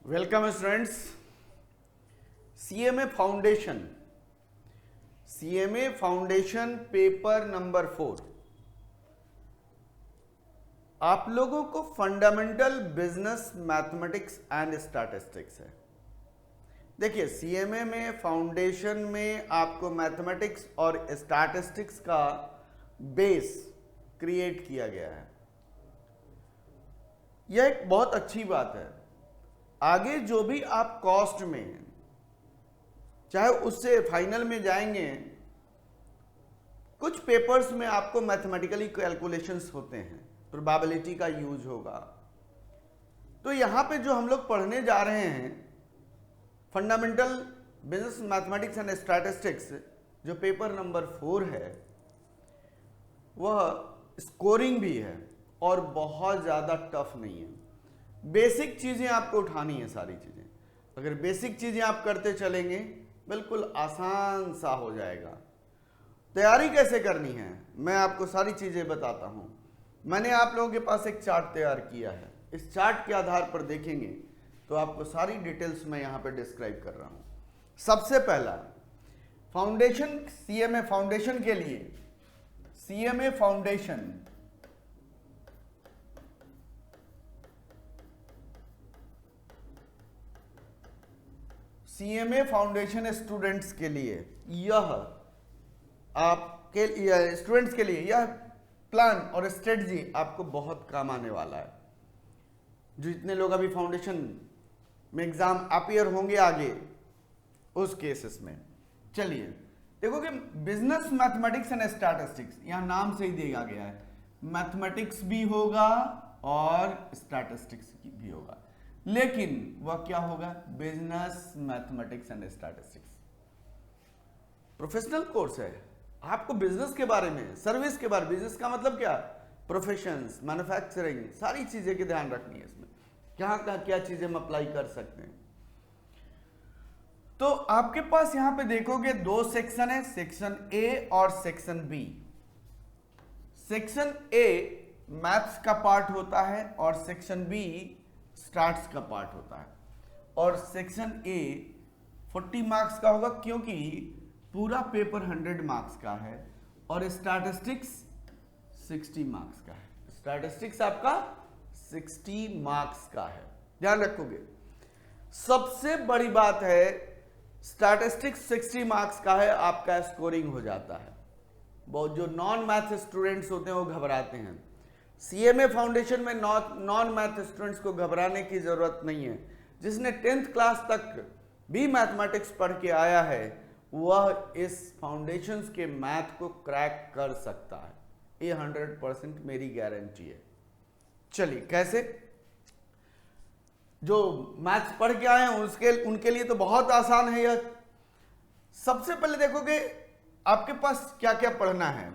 Welcome students. CMA foundation paper number 4 आप लोगों को fundamental business mathematics and statistics है। देखिए, सीएमए में फाउंडेशन में आपको मैथमेटिक्स और स्टैटिस्टिक्स का बेस क्रिएट किया गया है। यह एक बहुत अच्छी बात है। आगे जो भी आप कॉस्ट में चाहे उससे फाइनल में जाएंगे, कुछ पेपर्स में आपको मैथमेटिकली कैलकुलेशंस होते हैं, प्रोबेबिलिटी का यूज होगा। तो यहां पे जो हम लोग पढ़ने जा रहे हैं fundamental business mathematics and statistics, जो पेपर नंबर 4 है, वह स्कोरिंग भी है और बहुत ज़्यादा टफ नहीं है। बेसिक चीज़ें आपको उठानी है, सारी चीज़ें। अगर बेसिक चीज़ें आप करते चलेंगे बिल्कुल आसान सा हो जाएगा। तैयारी कैसे करनी है मैं आपको सारी चीज़ें बताता हूँ। मैंने आप लोगों के पास एक चार्ट तैयार किया है। इस चार्ट के आधार पर देखेंगे तो आपको सारी डिटेल्स मैं यहाँ पे डिस्क्राइब कर रहा हूँ। सबसे पहला फाउंडेशन, सीएमए फाउंडेशन के लिए सीएमए फाउंडेशन स्टूडेंट्स के लिए यह आपके स्टूडेंट्स के लिए यह प्लान और स्ट्रेटजी आपको बहुत काम आने वाला है। जो जितने लोग अभी फाउंडेशन में एग्जाम अपीयर होंगे आगे, उस केसेस में चलिए देखोगे बिजनेस मैथमेटिक्स एंड स्टैटिस्टिक्स, यहां नाम से ही दिया गया है। मैथमेटिक्स भी होगा और स्टैटिस्टिक्स भी होगा, लेकिन वह क्या होगा? Business mathematics and statistics. Professional course है। आपको बिजनेस के बारे में, सर्विस के बारे में, बिजनेस का मतलब क्या? प्रोफेशंस, मैन्युफैक्चरिंग, सारी चीजें की ध्यान रखनी है इसमें। कहाँ क्या चीजें हम अप्लाई कर सकते हैं। तो आपके पास यहां पे देखोगे दो सेक्शन है, सेक्शन ए और section B. Section A maths का पार्ट होता है और सेक्शन बी स्टैट्स का पार्ट होता है। और सेक्शन ए 40 मार्क्स का होगा क्योंकि पूरा पेपर 100 मार्क्स का है और स्टैटिस्टिक्स 60 मार्क्स का है। स्टैटिस्टिक्स आपका 60 मार्क्स का है, ध्यान रखोगे। सबसे बड़ी बात है स्टैटिस्टिक्स 60 मार्क्स का है, आपका स्कोरिंग हो जाता है। बहुत जो नॉन मैथ स्टूडेंट्स होते हैं वो घबराते हैं। सीएमए फाउंडेशन में नॉन मैथ स्टूडेंट्स को घबराने की जरूरत नहीं है। जिसने 10th क्लास तक भी मैथमेटिक्स पढ़ के आया है वह इस फाउंडेशंस के मैथ को क्रैक कर सकता है। ये 100% मेरी गारंटी है। चलिए कैसे? जो मैथ्स पढ़ के आए हैं उनके लिए तो बहुत आसान है यह। सबसे पहले देखोगे आपके पास क्या क्या पढ़ना है।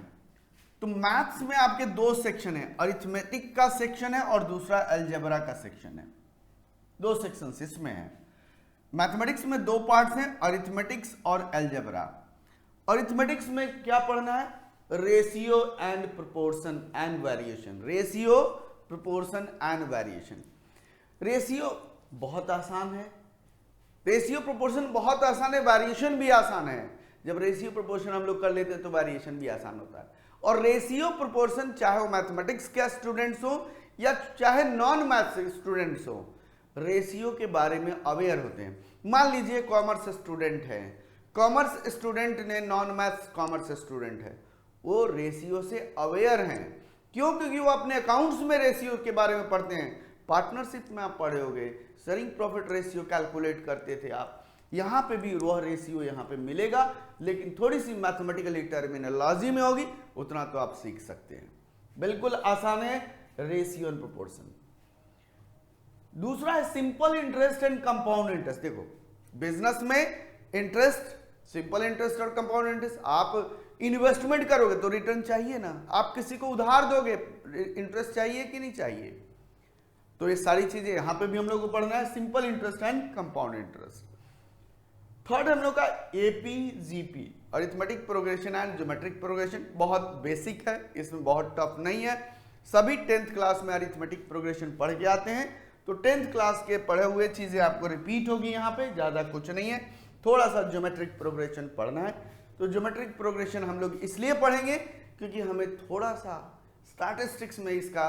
तो मैथ्स में आपके दो सेक्शन है, अरिथमेटिक का सेक्शन है और दूसरा अलजेब्रा का सेक्शन है। दो सेक्शंस इसमें है। मैथमेटिक्स में दो पार्ट्स हैं, अरिथमेटिक्स और अलजेब्रा। अरिथमेटिक्स में क्या पढ़ना है? Ratio and proportion and variation. Ratio, proportion and variation. Ratio बहुत आसान है, रेशियो प्रोपोर्शन बहुत आसान है, वेरिएशन भी आसान है। जब रेशियो प्रोपोर्शन हम लोग कर लेते हैं तो वेरिएशन भी आसान होता है। और रेशियो प्रोपोर्शन चाहे वो मैथमेटिक्स के स्टूडेंट्स हो या चाहे नॉन मैथ्स स्टूडेंट्स हो, रेशियो के बारे में अवेयर होते हैं। मान लीजिए कॉमर्स स्टूडेंट है, कॉमर्स स्टूडेंट ने नॉन मैथ्स कॉमर्स स्टूडेंट है, वो रेशियो से अवेयर हैं। क्यों? क्योंकि वो अपने अकाउंट्स में रेशियो के बारे में पढ़ते हैं। पार्टनरशिप में आप पढ़े होगे, शेयरिंग प्रॉफिट रेशियो कैलकुलेट करते थे आप। यहाँ पे भी वह रेशियो यहाँ पे मिलेगा, लेकिन थोड़ी सी मैथमेटिकली टर्मिनोलॉजी में होगी, उतना तो आप सीख सकते हैं। बिल्कुल आसान है रेशियो एंड प्रोपोर्शन। दूसरा है simple interest and compound interest. देखो बिजनेस में इंटरेस्ट, सिंपल इंटरेस्ट और कंपाउंड इंटरेस्ट। आप इन्वेस्टमेंट करोगे तो रिटर्न चाहिए ना, आप किसी को उधार दोगे, इंटरेस्ट चाहिए कि नहीं चाहिए? तो ये सारी चीजें यहां पे भी हम लोग को पढ़ना है, simple interest and compound interest. Third हम लोग का AP GP, arithmetic progression and geometric progression. बहुत बेसिक है, इसमें बहुत टफ नहीं है। सभी 10th क्लास में अरिथमेटिक प्रोग्रेशन पढ़ के आते हैं, तो 10th क्लास के पढ़े हुए चीजें आपको रिपीट होगी, यहाँ पे ज्यादा कुछ नहीं है, थोड़ा सा ज्योमेट्रिक प्रोग्रेशन पढ़ना है। तो ज्योमेट्रिक प्रोग्रेशन हम लोग इसलिए पढ़ेंगे क्योंकि हमें थोड़ा सा स्टैटिस्टिक्स में इसका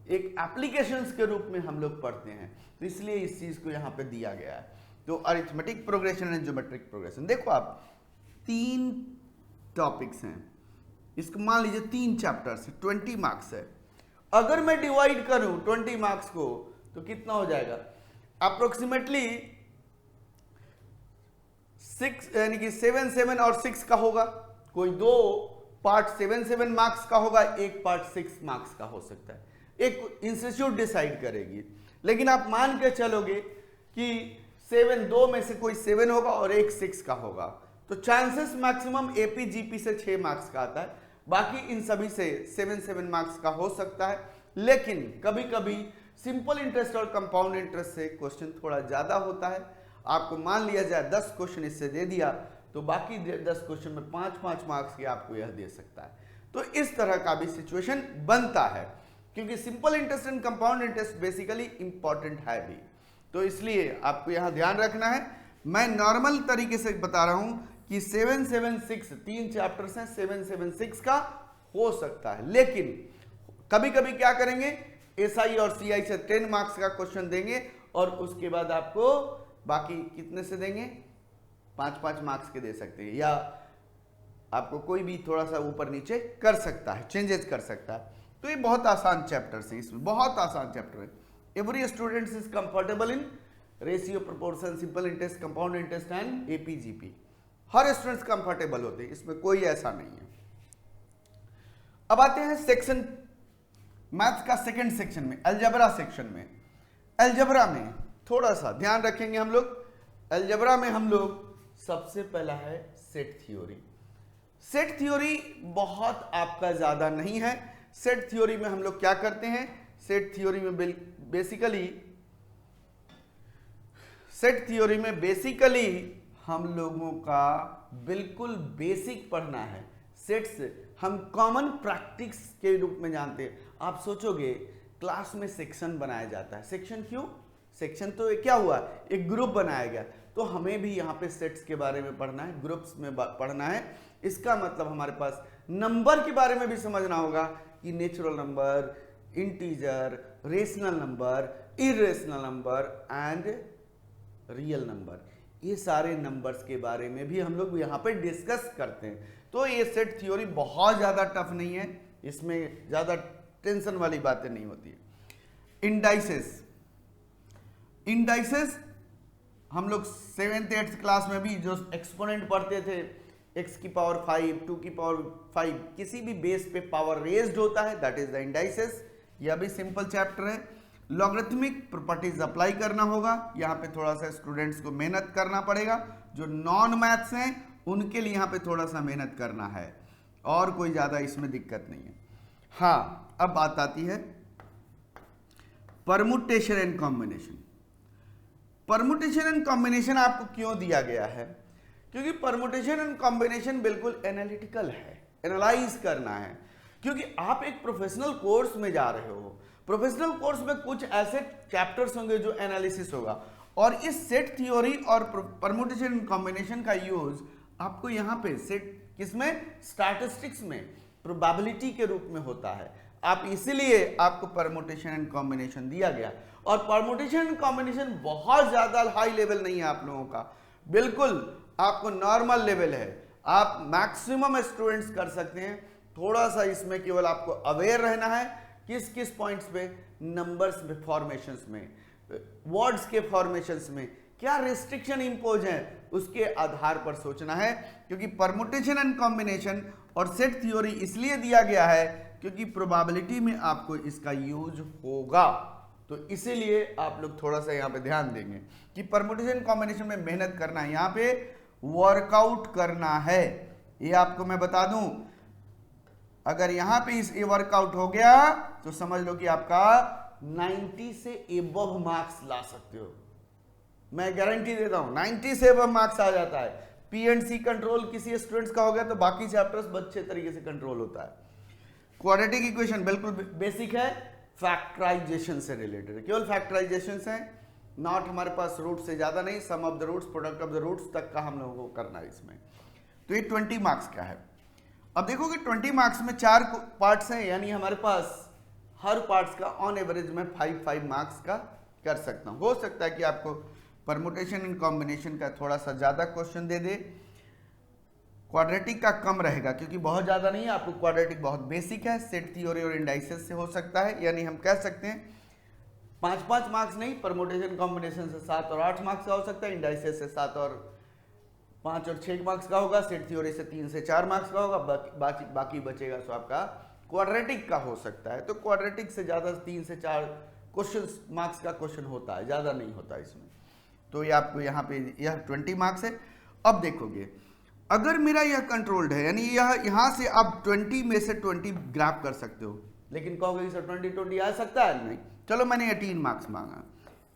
एक एप्लीकेशंस के रूप में हम लोग पढ़ते हैं, तो इसलिए इस चीज को यहाँ पे दिया गया है। तो arithmetic progression and geometric progression, देखो आप 3 टॉपिक्स हैं, इसको मान लीजिए 3 चैप्टर्स है, 20 मार्क्स है। अगर मैं डिवाइड करूं 20 मार्क्स को तो कितना हो जाएगा, अप्रोक्सीमेटली 6 यानी कि 7 7 और 6 का होगा, कोई 2 पार्ट 7 मार्क्स का होगा, एक पार्ट 6 मार्क्स का हो सकता है, एक इंस्टीट्यूट डिसाइड करेगी। लेकिन आप मान के चलोगे कि 7 2 में से कोई 7 होगा और एक 6 का होगा, तो चांसेस मैक्सिमम एपी जीपी से 6 मार्क्स का आता है, बाकी इन सभी से 7 मार्क्स का हो सकता है। लेकिन कभी कभी सिंपल इंटरेस्ट और कंपाउंड इंटरेस्ट से क्वेश्चन थोड़ा ज्यादा होता है। आपको मान लिया जाए 10 क्वेश्चन इससे दे दिया, तो बाकी 10 क्वेश्चन में 5-5 मार्क्स के आपको यह दे सकता है। तो इस तरह का भी सिचुएशन बनता है, क्योंकि simple interest and compound interest basically important है भी, तो इसलिए आपको यहां ध्यान रखना है। मैं नॉर्मल तरीके से बता रहा हूं कि 776 3 चैप्टर्स हैं, 776 का हो सकता है। लेकिन कभी कभी क्या करेंगे, एसआई और सीआई से 10 मार्क्स का क्वेश्चन देंगे और उसके बाद आपको बाकी कितने से देंगे, 5-5 मार्क्स के दे सकते हैं, या आपको कोई भी थोड़ा सा ऊपर नीचे कर सकता है, चेंजेस कर सकता है। तो ये बहुत आसान चैप्टर है, इसमें बहुत आसान चैप्टर है। Every student is comfortable in ratio, proportion, simple interest, compound interest and AP GP. Her students comfortable होते हैं, इसमें कोई ऐसा नहीं है। अब आते हैं सेक्शन मैथ्स का सेकंड सेक्शन में, अलजेब्रा सेक्शन में। अलजेब्रा में थोड़ा सा ध्यान रखेंगे हम लोग। अलजेब्रा में हम लोग सबसे पहला है सेट थ्योरी। सेट थ्योरी बहुत आपका ज्यादा नहीं है। सेट थ्योरी में हम लोग क्या करते हैं, सेट थ्योरी में बेसिकली हम लोगों का बिल्कुल बेसिक पढ़ना है। सेट्स हम कॉमन प्रैक्टिस के रूप में जानते हैं। आप सोचोगे क्लास में सेक्शन बनाया जाता है, सेक्शन क्यों, सेक्शन तो क्या हुआ, एक ग्रुप बनाया गया, तो हमें भी यहाँ पे सेट्स के बारे में पढ़ना है, ग्रुप्स में पढ़ना है। इसका मतलब हमारे पास नंबर के बारे में भी समझना होगा कि natural number, integer, rational number, irrational number and real number, ये सारे नंबर्स के बारे में भी हम लोग यहाँ पे डिस्कस करते हैं। तो ये सेट थ्योरी बहुत ज़्यादा टफ नहीं है, इसमें ज़्यादा टेंशन वाली बातें नहीं होती है। इंडाइसेस हम लोग 7th 8th क्लास में भी जो एक्सपोनेंट पढ़ते थे, x की पावर 5, 2 की पावर 5, किसी भी बेस पे पावर रेज्ड होता है, दैट इज द इंडाइसेस। यह भी सिंपल चैप्टर है। लॉगरिथमिक प्रॉपर्टीज अप्लाई करना होगा, यहाँ पे थोड़ा सा स्टूडेंट्स को मेहनत करना पड़ेगा। जो नॉन मैथ्स हैं उनके लिए यहाँ पे थोड़ा सा मेहनत करना है, और कोई ज़्यादा इसमें दिक्कत नहीं है। हाँ, अब बात आती है permutation and combination. Permutation and combination आपको क्यों दिया गया है, क्योंकि परमुटेशन एंड कॉम्बिनेशन बिल्कुल एनालिटिकल है, एनालाइज करना है। क्योंकि आप एक प्रोफेशनल कोर्स में जा रहे हो, प्रोफेशनल कोर्स में कुछ ऐसे चैप्टर्स होंगे जो एनालिसिस होगा, और इस सेट थ्योरी और परमुटेशन एंड कॉम्बिनेशन का यूज आपको यहाँ पे सेट किसमें, स्टैटिस्टिक्स में प्रोबेबिलिटी के रूप में होता है। आप इसीलिए आपको परमुटेशन एंड कॉम्बिनेशन दिया गया। और परमुटेशन एंड कॉम्बिनेशन बहुत ज्यादा हाई लेवल नहीं है आप लोगों का, बिल्कुल आपको नॉर्मल लेवल है, आप मैक्सिमम स्टूडेंट्स कर सकते हैं। थोड़ा सा इसमें केवल आपको अवेयर रहना है किस किस पॉइंट्स पे, नंबर्स में फॉर्मेशंस में, वर्ड्स के फॉर्मेशंस में क्या रिस्ट्रिक्शन इंपोज है, उसके आधार पर सोचना है। क्योंकि परमुटेशन एंड कॉम्बिनेशन और सेट थ्योरी इसलिए दिया गया है क्योंकि प्रोबेबिलिटी में आपको इसका यूज होगा, तो इसीलिए आप लोग थोड़ा सा यहाँ पे ध्यान देंगे कि परमुटेशन कॉम्बिनेशन में मेहनत करना है, यहाँ पे वर्कआउट करना है। ये आपको मैं बता दूं, अगर यहां पे ये वर्कआउट हो गया तो समझ लो कि आपका 90 से एबव मार्क्स ला सकते हो। मैं गारंटी देता हूं 90 से एबव मार्क्स आ जाता है। पीएनसी कंट्रोल किसी स्टूडेंट्स का हो गया तो बाकी चैप्टर्स अच्छे तरीके से कंट्रोल होता है। क्वाड्रेटिक इक्वेशन बिल्कुल बेसिक है, फैक्टराइजेशन से रिलेटेड है, केवल फैक्टराइजेशन से, नॉट हमारे पास रूट से ज्यादा नहीं, sum of the roots, product of the roots तक का हम लोगों को करना है इसमें। तो ये 20 मार्क्स का है। अब देखोगे 20 मार्क्स में 4 पार्ट्स हैं, यानी हमारे पास हर पार्ट्स का ऑन एवरेज में 5 मार्क्स का कर सकता हूं। हो सकता है कि आपको परमुटेशन एंड कॉम्बिनेशन का थोड़ा सा ज्यादा क्वेश्चन दे दे, क्वाड्रेटिक का कम रहेगा क्योंकि बहुत ज्यादा नहीं है, आपको क्वाड्रेटिक बहुत बेसिक है, सेट थ्योरी और इंडाइसेस से हो सकता है, यानी हम कह सकते हैं 5 मार्क्स नहीं, परमुटेशन कॉम्बिनेशन से 7 और 8 मार्क्स का हो सकता है, इंडाइसेस से 7 और 5 और 6 मार्क्स का होगा, सेट थ्योरी से 3 से 4 मार्क्स का होगा, बाकी बचेगा सो आपका क्वाड्रेटिक का हो सकता है। तो क्वाड्रेटिक से ज्यादा 3 से 4 क्वेश्चन मार्क्स का क्वेश्चन होता है, ज्यादा नहीं होता इसमें। तो ये आपको यहाँ पे यह 20 मार्क्स है। अब देखोगे अगर मेरा यह कंट्रोल्ड है, यानी यह यहाँ से आप 20 में से 20 ग्रैब कर सकते हो, लेकिन कहोगे सर 20 आ सकता है, नहीं, चलो मैंने 18 मार्क्स मांगा,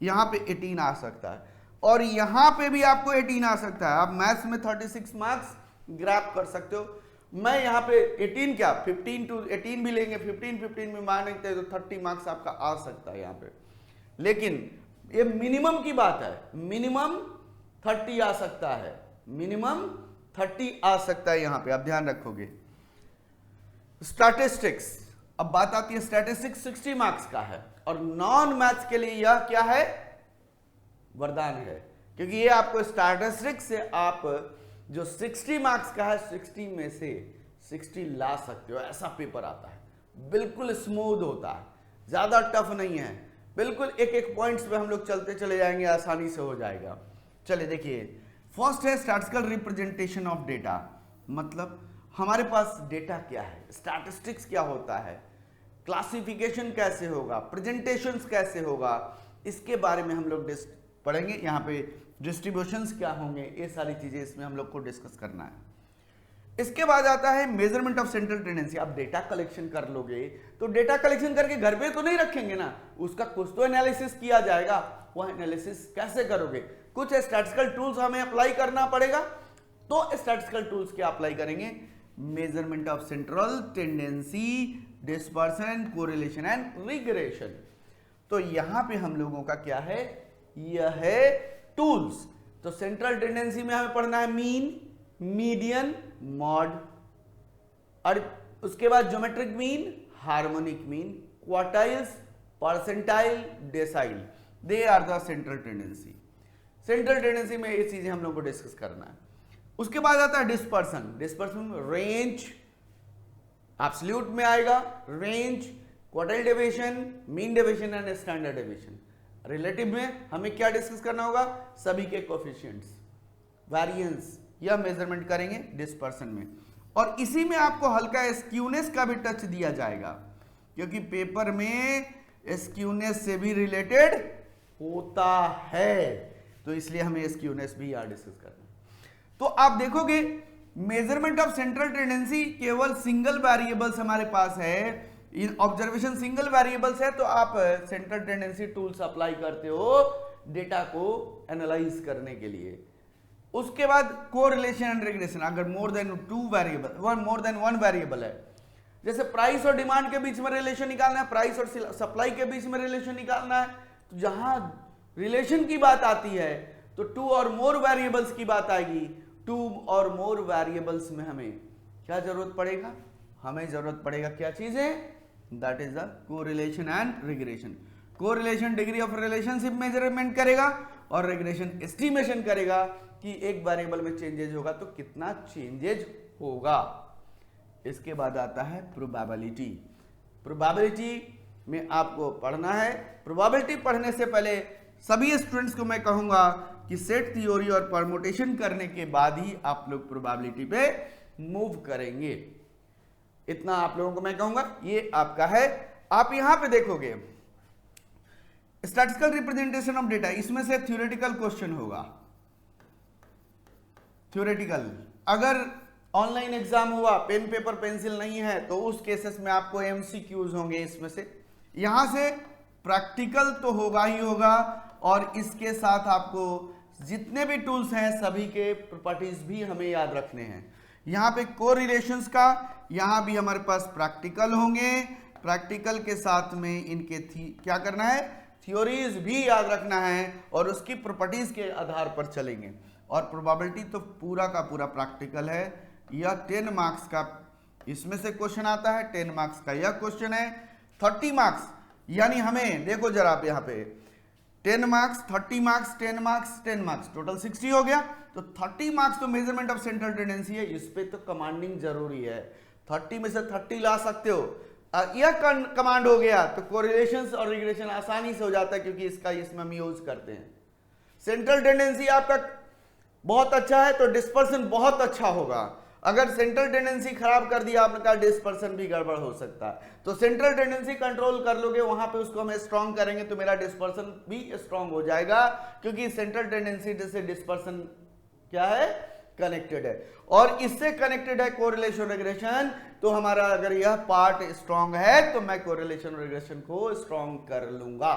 यहाँ पे 18 आ सकता है और यहाँ पे भी आपको 18 आ सकता है। आप मैथ्स में 36 मार्क्स ग्रैब कर सकते हो। मैं यहाँ पे 18 क्या 15 to 18 भी लेंगे, 15 में मानेंगे तो 30 मार्क्स आपका आ सकता है यहाँ पे, लेकिन ये मिनिमम की बात है, मिनिमम 30 आ सकता है, मिनिमम 30 आ सकता है यहाँ पे, आप ध्यान रखोगे। स्टैटिस्टिक्स, अब बात आती है स्टैटिस्टिक्स 60 मार्क्स का है और नॉन मैथ्स के लिए यह क्या है, वरदान है, क्योंकि ये आपको स्टैटिस्टिक्स से आप जो 60 मार्क्स का है 60 में से 60 ला सकते हो, ऐसा पेपर आता है, बिल्कुल स्मूथ होता है, ज्यादा टफ नहीं है, बिल्कुल एक पॉइंट्स पे हम लोग चलते चले जाएंगे, आसानी से हो जाएगा। चलिए देखिए, फर्स्ट है स्टैटिस्टिकल रिप्रेजेंटेशन ऑफ डेटा, मतलब हमारे पास डेटा क्या है, स्टैटिस्टिक्स क्या होता है, क्लासिफिकेशन कैसे होगा, प्रेजेंटेशन कैसे होगा, इसके बारे में हम लोग पढ़ेंगे। यहाँ पे डिस्ट्रीब्यूशंस क्या होंगे, ये सारी चीजें इसमें हम लोग को डिस्कस करना है। इसके बाद आता है मेजरमेंट ऑफ सेंट्रल टेंडेंसी। आप डेटा कलेक्शन कर लोगे तो डेटा कलेक्शन करके घर पे तो नहीं रखेंगे ना, उसका कुछ तो एनालिसिस किया जाएगा। वह एनालिसिस कैसे करोगे, कुछ स्टैटिस्टिकल टूल्स हमें अप्लाई करना पड़ेगा। तो स्टैटिस्टिकल टूल्स क्या अप्लाई करेंगे, measurement of central tendency, dispersion, correlation and regression. तो यहां पे हम लोगों का क्या है, यह है टूल्स। तो सेंट्रल टेंडेंसी में हमें पढ़ना है मीन, मीडियन, मॉड, और उसके बाद geometric mean, harmonic mean, quartiles, percentile, decile, they are the central tendency. Central tendency में ये चीजें हम लोग को डिस्कस करना है। उसके बाद आता है डिस्पर्सन। डिस्पर्सन में रेंज, एब्सोल्यूट में आएगा range, quartile deviation, mean deviation and standard deviation. Relative में हमें क्या डिस्कस करना होगा, सभी के कोएफिशिएंट्स, वेरिएंस, यह मेजरमेंट करेंगे डिस्पर्सन में। और इसी में आपको हल्का स्क्यूनेस का भी टच दिया जाएगा, क्योंकि पेपर में स्क्यूनेस से भी रिलेटेड होता है, तो इसलिए हमें स्क्यूनेस भी यहां डिस्कस करना है। तो आप देखोगे मेजरमेंट ऑफ सेंट्रल टेंडेंसी केवल सिंगल वेरिएबल्स हमारे पास है, ऑब्जर्वेशन सिंगल वेरिएबल्स है, तो आप सेंट्रल टेंडेंसी टूल्स अप्लाई करते हो डेटा को एनालाइज करने के लिए। उसके बाद कोरिलेशन एंड रिग्रेशन, अगर मोर देन वन वेरिएबल है, जैसे प्राइस और डिमांड के बीच में रिलेशन निकालना है, प्राइस और सप्लाई के बीच में रिलेशन निकालना है, तो जहां रिलेशन की बात आती है तो 2 और मोर वेरिएबल्स की बात आएगी। 2 और मोर वेरिएबल्स में हमें क्या जरूरत पड़ेगा, हमें जरूरत पड़ेगा क्या चीज है, that is the correlation and regression. Correlation degree of relationship measurement करेगा और रिग्रेशन एस्टिमेशन करेगा कि एक वेरिएबल में चेंजेज होगा तो कितना चेंजेज होगा। इसके बाद आता है प्रोबेबिलिटी। प्रोबेबिलिटी में आपको पढ़ना है। प्रोबेबिलिटी पढ़ने से पहले सभी स्टूडेंट्स को मैं कहूंगा कि सेट थ्योरी और परमुटेशन करने के बाद ही आप लोग प्रोबेबिलिटी पे मूव करेंगे। इतना आप लोगों को मैं कहूंगा, ये आपका है। आप यहां पे देखोगे स्टैटिस्टिकल रिप्रेजेंटेशन ऑफ डेटा, इसमें से थ्योरेटिकल क्वेश्चन होगा। थ्योरेटिकल, अगर ऑनलाइन एग्जाम हुआ, पेन पेपर पेंसिल नहीं है, तो उस केसेस में आपको एमसीक्यूज होंगे। इसमें से यहां से प्रैक्टिकल तो होगा ही होगा, और इसके साथ आपको जितने भी टूल्स हैं सभी के प्रॉपर्टीज भी हमें याद रखने हैं। यहां पे कोरिलेशंस का, यहां भी हमारे पास प्रैक्टिकल होंगे, प्रैक्टिकल के साथ में इनके क्या करना है, थ्योरीज भी याद रखना है और उसकी प्रॉपर्टीज के आधार पर चलेंगे। और प्रोबेबिलिटी तो पूरा का पूरा प्रैक्टिकल है। यह 10 मार्क्स का इसमें से क्वेश्चन आता है, 10 मार्क्स का यह क्वेश्चन है। 30 मार्क्स यानी हमें देखो जरा आप यहाँ पे 10 marks, 30 marks, 10 marks, 10 marks, total 60 हो गया। तो 30 मार्क्स तो मेजरमेंट ऑफ सेंट्रल टेंडेंसी है, इस पे तो कमांडिंग जरूरी है। 30 में से 30 ला सकते हो। यह कमांड हो गया तो कोरिलेशंस और रिग्रेशन आसानी से हो जाता है, क्योंकि इसका इसमें हम यूज करते हैं। सेंट्रल टेंडेंसी आपका बहुत अच्छा है तो डिस्पर्सन बहुत अच्छा होगा। अगर सेंट्रल टेंडेंसी खराब कर दिया आपने कहा, डिस्पर्सन भी गड़बड़ हो सकता है। तो सेंट्रल टेंडेंसी कंट्रोल कर लोगे, वहां पे उसको हम स्ट्रांग करेंगे तो मेरा डिस्पर्सन भी स्ट्रांग हो जाएगा, क्योंकि सेंट्रल टेंडेंसी से डिस्पर्सन क्या है, कनेक्टेड है। और इससे कनेक्टेड है कोरिलेशन रिग्रेशन। तो हमारा अगर यह पार्ट स्ट्रांग है तो मैं कोरिलेशन रिग्रेशन को स्ट्रांग कर लूंगा।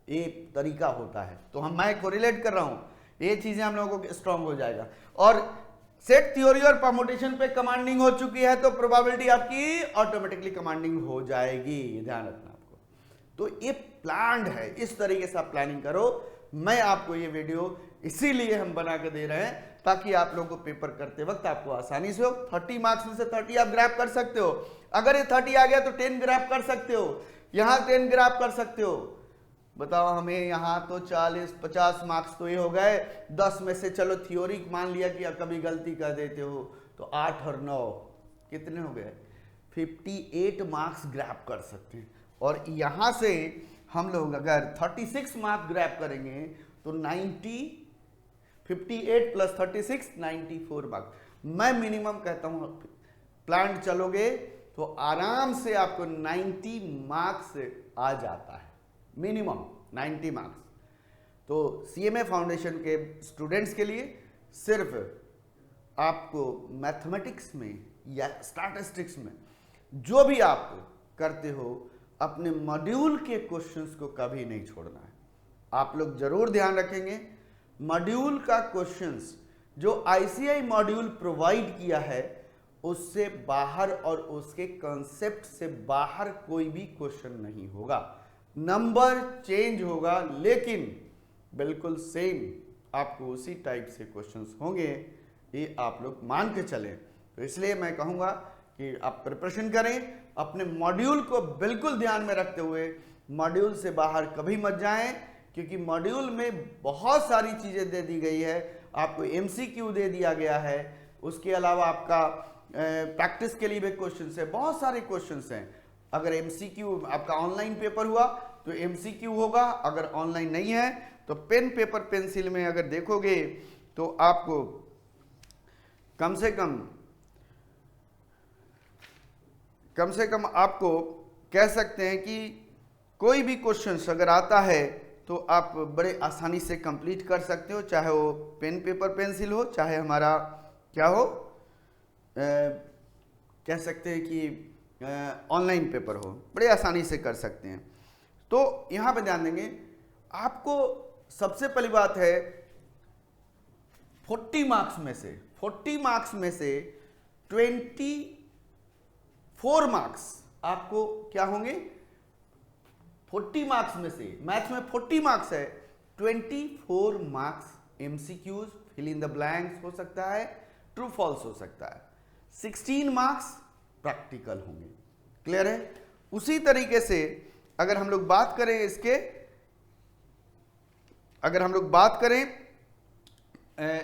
एक तरीका होता है, तो मैं कोरिलेट कर रहा हूं, ये चीजें हम लोगों को स्ट्रांग हो जाएगा। और सेट थ्योरी और परमुटेशन पे कमांडिंग हो चुकी है तो प्रोबेबिलिटी आपकी ऑटोमेटिकली कमांडिंग हो जाएगी, ये ध्यान रखना आपको। तो ये प्लान्ड है, इस तरीके से आप प्लानिंग करो। मैं आपको ये वीडियो इसीलिए हम बना के दे रहे हैं ताकि आप लोगों को पेपर करते वक्त आपको आसानी से हो। 30 मार्क्स में से 30 आप ग्रैब कर सकते हो। अगर ये 30 आ गया तो 10 ग्रैब कर सकते हो, यहां 10 ग्रैब कर सकते हो। बताओ हमें यहाँ तो 40-50 मार्क्स तो ये हो गए। 10 में से चलो थ्योरी मान लिया कि कभी गलती कर देते हो तो 8 और 9 कितने हो गए, 58 मार्क्स ग्रैब कर सकते हैं। और यहाँ से हम लोग अगर 36 मार्क्स ग्रैब करेंगे तो 58 प्लस 36 94 मार्क्स। मैं मिनिमम कहता हूँ प्लान चलोगे तो आराम से आपको 90 मार्क्स आ जाता है, मिनिमम 90 मार्क्स। तो सीएमए फाउंडेशन के स्टूडेंट्स के लिए सिर्फ आपको मैथमेटिक्स में या स्टैटिस्टिक्स में जो भी आप करते हो, अपने मॉड्यूल के क्वेश्चंस को कभी नहीं छोड़ना है। आप लोग जरूर ध्यान रखेंगे, मॉड्यूल का क्वेश्चंस जो आईसीआई मॉड्यूल प्रोवाइड किया है उससे बाहर और उसके कॉन्सेप्ट से बाहर कोई भी क्वेश्चन नहीं होगा। नंबर चेंज होगा लेकिन बिल्कुल सेम आपको उसी टाइप से क्वेश्चंस होंगे, ये आप लोग मान के चलें। तो इसलिए मैं कहूँगा कि आप प्रिपरेशन करें, अपने मॉड्यूल को बिल्कुल ध्यान में रखते हुए मॉड्यूल से बाहर कभी मत जाएं, क्योंकि मॉड्यूल में बहुत सारी चीज़ें दे दी गई है। आपको एमसीक्यू दे दिया गया है, उसके अलावा आपका प्रैक्टिस के लिए भी क्वेश्चंस है, बहुत सारे क्वेश्चंस हैं। अगर एमसीक्यू आपका ऑनलाइन पेपर हुआ तो एमसीक्यू होगा, अगर ऑनलाइन नहीं है तो पेन पेपर पेंसिल में अगर देखोगे तो आपको कम से कम आपको कह सकते हैं कि कोई भी क्वेश्चंस अगर आता है तो आप बड़े आसानी से कंप्लीट कर सकते हो, चाहे वो पेन पेपर पेंसिल हो, चाहे हमारा क्या हो, कह सकते हैं कि ऑनलाइन पेपर हो, बड़े आसानी से कर सकते हैं। तो यहाँ पे ध्यान देंगे, आपको सबसे पहली बात है 40 मार्क्स में से 24 मार्क्स आपको क्या होंगे, 40 मार्क्स में से, मैथ्स में 40 मार्क्स है, 24 marks MCQs, fill in the blanks हो सकता है, ट्रू फॉल्स हो सकता है, 16 मार्क्स प्रैक्टिकल होंगे। क्लियर है? उसी तरीके से अगर हम लोग बात करें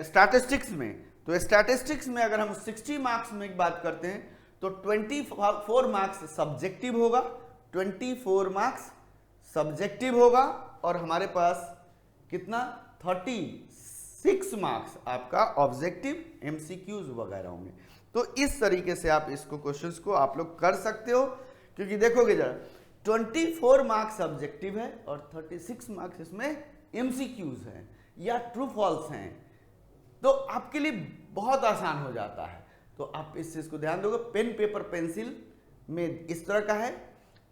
स्टैटिस्टिक्स में, तो स्टैटिस्टिक्स में अगर हम 60 मार्क्स में बात करते हैं तो 24 मार्क्स सब्जेक्टिव होगा, 24 मार्क्स सब्जेक्टिव होगा, और हमारे पास कितना 36 मार्क्स आपका ऑब्जेक्टिव एमसीक्यूज वगैरह होंगे। तो इस तरीके से आप इसको क्वेश्चंस को आप लोग कर सकते हो, क्योंकि देखोगे जरा 24 मार्क्स सब्जेक्टिव है और 36 मार्क्स इसमें एमसीक्यूज हैं या ट्रू फॉल्स हैं, तो आपके लिए बहुत आसान हो जाता है। तो आप इस चीज को ध्यान दोगे। पेन पेपर पेंसिल में इस तरह का है,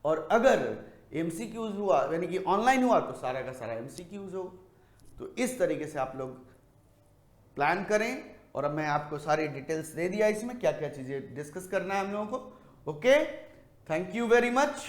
और अगर एमसीक्यूज हुआ यानी कि ऑनलाइन हुआ तो सारा का सारा एमसीक्यूज हो। तो इस तरीके से आप लोग प्लान करें, और अब मैं आपको सारी डिटेल्स दे दिया इसमें क्या क्या चीजें डिस्कस करना है हम लोगों को। Okay, thank you very much.